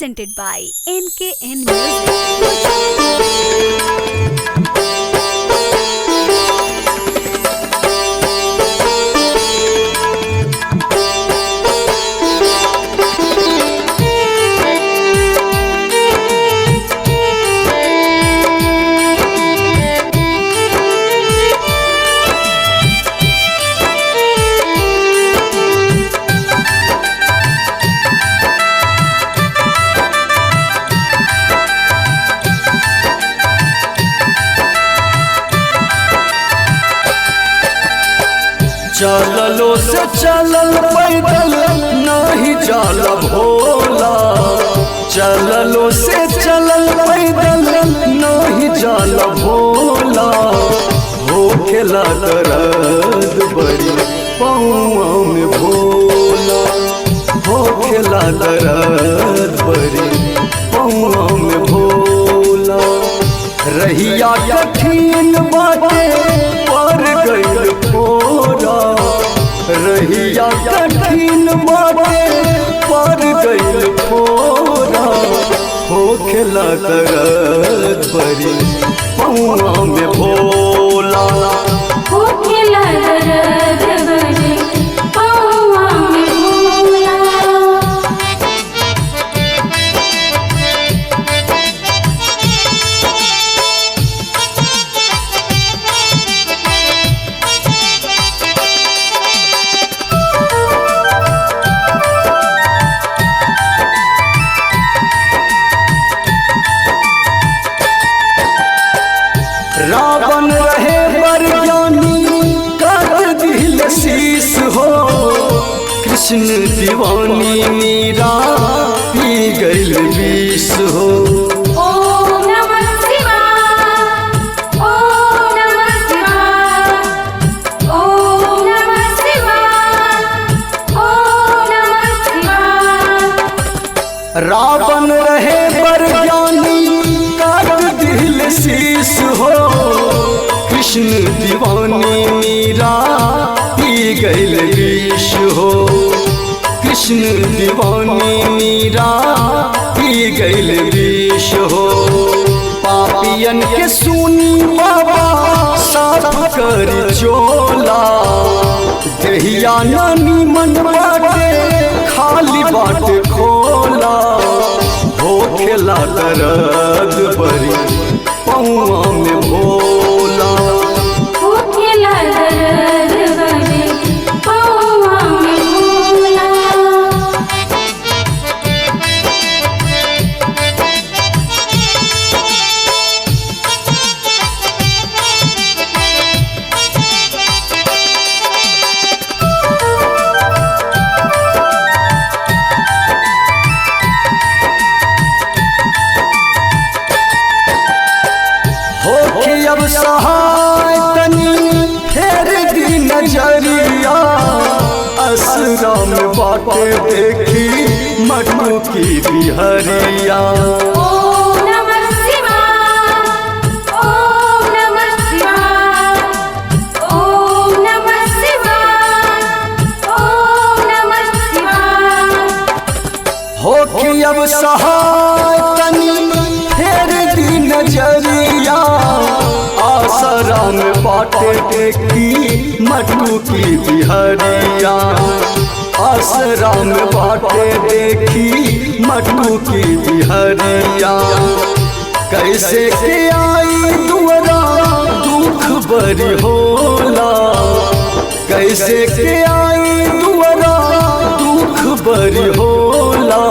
presented by NKN Music. चललो से चलल पैदल नहीं चल भोला, चललो से चलल पैदल नहीं चल भोला। हो खेला दर्द बड़ी पौआ में भोला, हो खेला दर्द बड़ी पौआ में भोला। रहिया कठिन बाटे पर गइल फोरा, रहिया कठिन बाटे पर गइल फोरा। हो खेला दर्द बड़ी पौआ में भोला, हो खेला दर्द बड़ी पौआ में भोला। रावण रहे बरज्ञानी कर दिल शीश हो, कृष्ण दीवानी मीरा पी गइल विष हो। ओम नमः शिवाय, ओम नमः शिवाय, ओम नमः शिवाय, ओम नमः शिवाय। रावण रहे बरज्ञानी कर दिल शीश हो, कृष्ण दीवानी मीरा पी गइल विष हो। कृष्ण दीवानी मीरा पी गइल विष हो। पापियन के सुनी बाबा साफ कर चोला, देहिया नानी मन बाटे खाली बाटे खोला। हो खेला दर्द बड़ी पौआ में भोला, हो खेला दर्द बड़ी पौआ में भोला। हो कि अब सहाय तनी फेर दी नजरिया। असरा में बाटे देखी मटू की बिहरिया। ओम नमः शिवाय, ओम नमः शिवाय, ओम नमः शिवाय, ओम नमः शिवाय। हो कि अब सहाय तनी फेर दी नजरिया। आसरा में बाटे देखी मटू की बिहरिया। आसरा में बाटे देखी मटू की बिहरिया। कैसे के आई दुआरा दुख बरी होला, कैसे के आई दुआरा दुख बरी होला।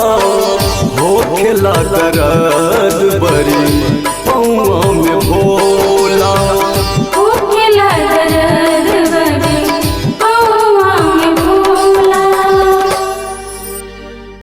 हो खेला दर्द बड़ी पौआ में भोला।